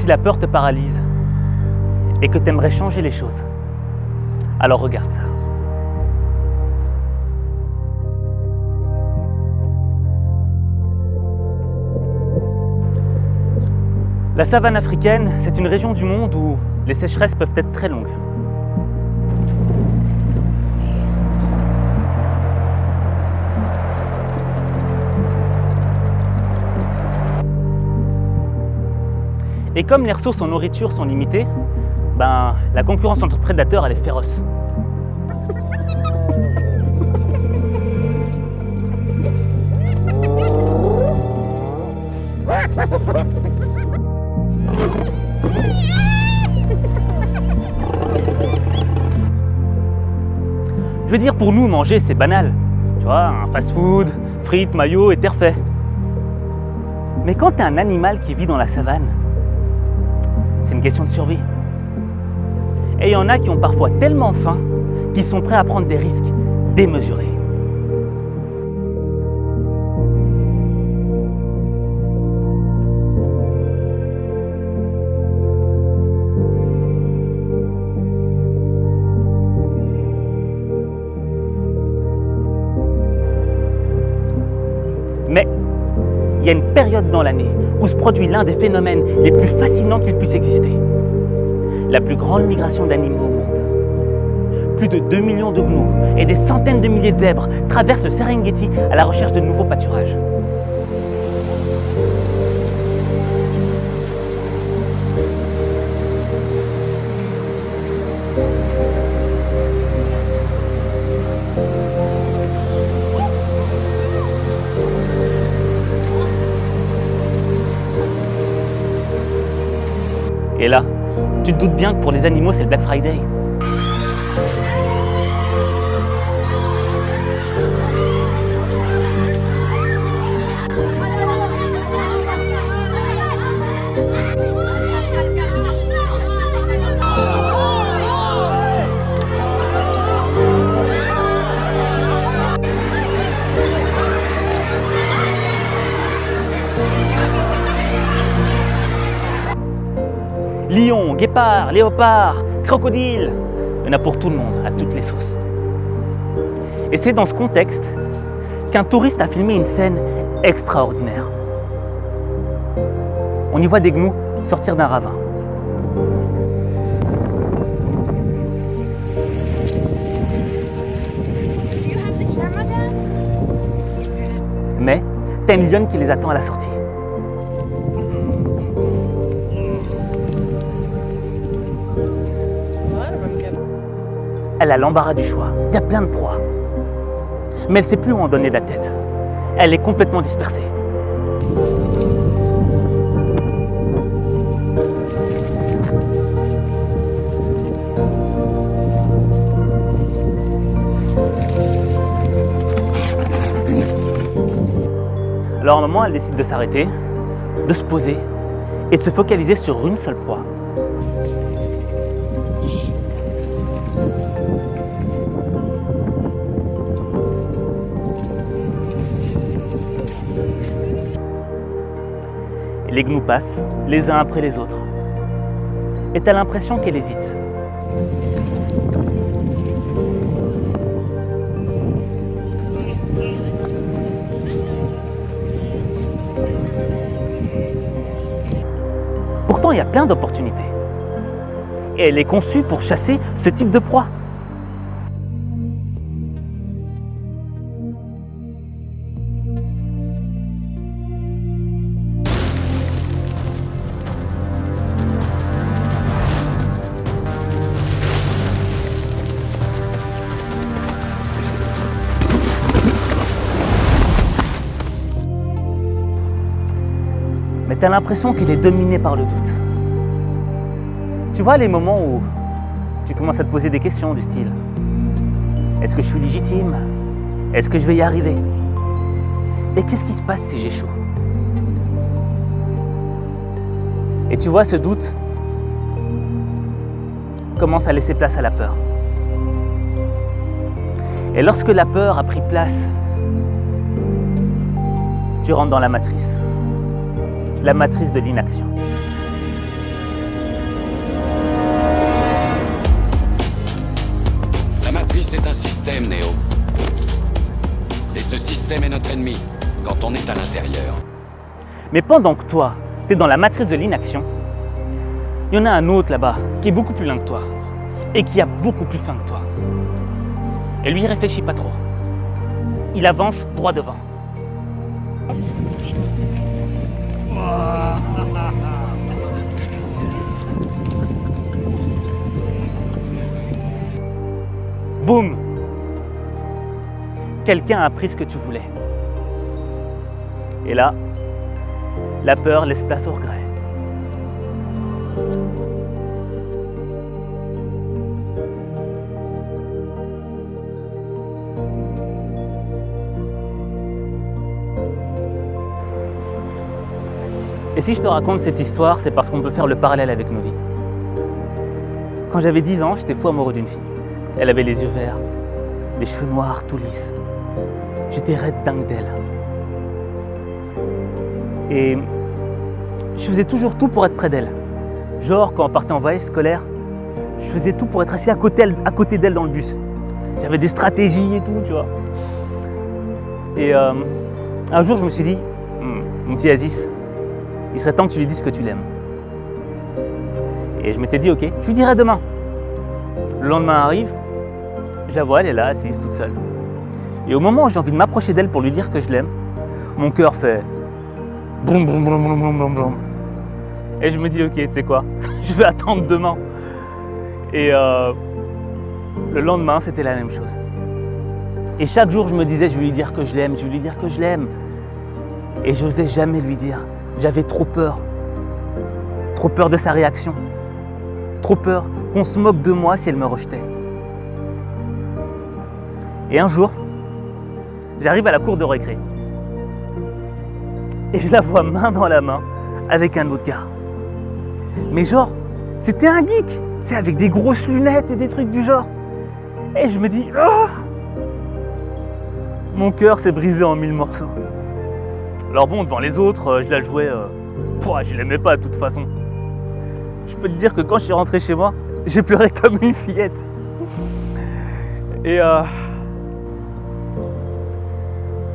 si la peur te paralyse et que tu aimerais changer les choses, alors regarde ça. La savane africaine, c'est une région du monde où les sécheresses peuvent être très longues. Et comme les ressources en nourriture sont limitées, la concurrence entre prédateurs elle est féroce. Je veux dire, pour nous, manger, c'est banal. Tu vois, un fast-food, frites, maillots et terre fait. Mais quand tu es un animal qui vit dans la savane, c'est une question de survie. Et il y en a qui ont parfois tellement faim qu'ils sont prêts à prendre des risques démesurés. Mais il y a une période dans l'année où se produit l'un des phénomènes les plus fascinants qu'il puisse exister. La plus grande migration d'animaux au monde. Plus de 2 millions de gnous et des centaines de milliers de zèbres traversent le Serengeti à la recherche de nouveaux pâturages. Et là, tu te doutes bien que pour les animaux, c'est le Black Friday. Lions, guépards, léopards, crocodiles, il y en a pour tout le monde, à toutes les sauces. Et c'est dans ce contexte qu'un touriste a filmé une scène extraordinaire. On y voit des gnous sortir d'un ravin. Mais t'as une lionne qui les attend à la sortie. Elle a l'embarras du choix, il y a plein de proies. Mais elle ne sait plus où en donner de la tête. Elle est complètement dispersée. Alors à un moment, elle décide de s'arrêter, de se poser et de se focaliser sur une seule proie. Les gnous passent, les uns après les autres. Et t'as l'impression qu'elle hésite. Pourtant, il y a plein d'opportunités. Et elle est conçue pour chasser ce type de proie. Mais tu as l'impression qu'elle est dominée par le doute. Tu vois les moments où tu commences à te poser des questions du style: est-ce que je suis légitime? Est-ce que je vais y arriver? Mais qu'est-ce qui se passe si j'échoue? Et tu vois, ce doute commence à laisser place à la peur. Et lorsque la peur a pris place, tu rentres dans la matrice de l'inaction. système est notre ennemi, quand on est à l'intérieur. Mais pendant que toi, tu es dans la matrice de l'inaction, il y en a un autre là-bas qui est beaucoup plus lent que toi et qui a beaucoup plus faim que toi. Et lui, il réfléchit pas trop. Il avance droit devant. Boum! Quelqu'un a pris ce que tu voulais. Et là, la peur laisse place au regret. Et si je te raconte cette histoire, c'est parce qu'on peut faire le parallèle avec nos vies. Quand j'avais 10 ans, j'étais fou amoureux d'une fille. Elle avait les yeux verts, les cheveux noirs tout lisses. J'étais raide dingue d'elle. Et je faisais toujours tout pour être près d'elle. Genre, quand on partait en voyage scolaire, je faisais tout pour être assis à côté d'elle dans le bus. J'avais des stratégies et tout, tu vois. Et un jour, je me suis dit, mon petit Aziz, il serait temps que tu lui dises que tu l'aimes. Et je m'étais dit, ok, je lui dirai demain. Le lendemain arrive, je la vois, elle est là, assise toute seule. Et au moment où j'ai envie de m'approcher d'elle pour lui dire que je l'aime, mon cœur fait boum, boum, boum, boum, boum, boum, boum. Et je me dis, ok, tu sais quoi, je vais attendre demain. Et le lendemain, c'était la même chose. Et chaque jour, je me disais, je vais lui dire que je l'aime, je vais lui dire que je l'aime. Et je n'osais jamais lui dire. J'avais trop peur. Trop peur de sa réaction. Trop peur qu'on se moque de moi si elle me rejetait. Et un jour, j'arrive à la cour de récré. Et je la vois main dans la main avec un autre gars. Mais genre, c'était un geek. C'est avec des grosses lunettes et des trucs du genre. Et je me dis, oh, mon cœur s'est brisé en 1000 morceaux. Alors bon, devant les autres, je la jouais, je l'aimais pas de toute façon. Je peux te dire que quand je suis rentré chez moi, j'ai pleuré comme une fillette. Et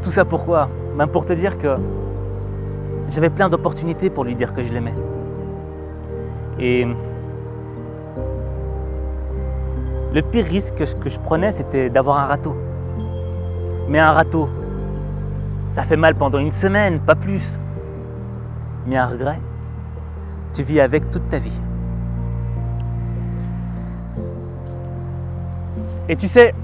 tout ça pourquoi? Ben pour te dire que j'avais plein d'opportunités pour lui dire que je l'aimais. Et le pire risque que je prenais, c'était d'avoir un râteau. Mais un râteau, ça fait mal pendant une semaine, pas plus. Mais un regret, tu vis avec toute ta vie. Et tu sais,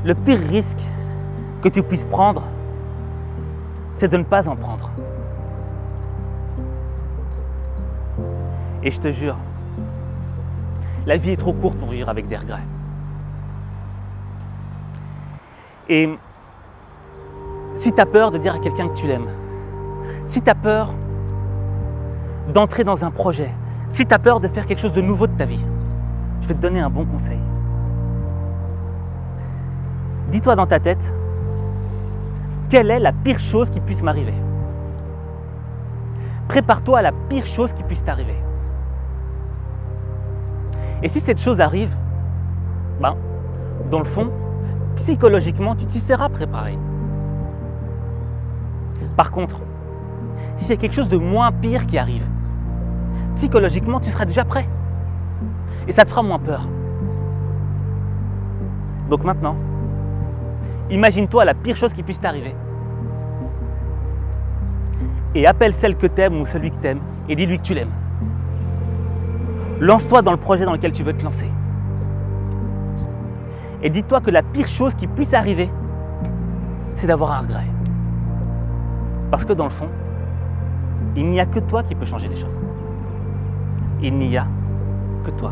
le pire risque que tu puisses prendre, c'est de ne pas en prendre. Et je te jure, la vie est trop courte pour vivre avec des regrets. Et si tu as peur de dire à quelqu'un que tu l'aimes, si tu as peur d'entrer dans un projet, si tu as peur de faire quelque chose de nouveau de ta vie, je vais te donner un bon conseil. Dis-toi dans ta tête, quelle est la pire chose qui puisse m'arriver? Prépare-toi à la pire chose qui puisse t'arriver. Et si cette chose arrive, ben, dans le fond, psychologiquement, tu t'y seras préparé. Par contre, s'il y a quelque chose de moins pire qui arrive, psychologiquement, tu seras déjà prêt. Et ça te fera moins peur. Donc maintenant, imagine-toi la pire chose qui puisse t'arriver. Et appelle celle que tu aimes ou celui que tu aimes et dis-lui que tu l'aimes. Lance-toi dans le projet dans lequel tu veux te lancer. Et dis-toi que la pire chose qui puisse arriver, c'est d'avoir un regret. Parce que dans le fond, il n'y a que toi qui peux changer les choses. Il n'y a que toi.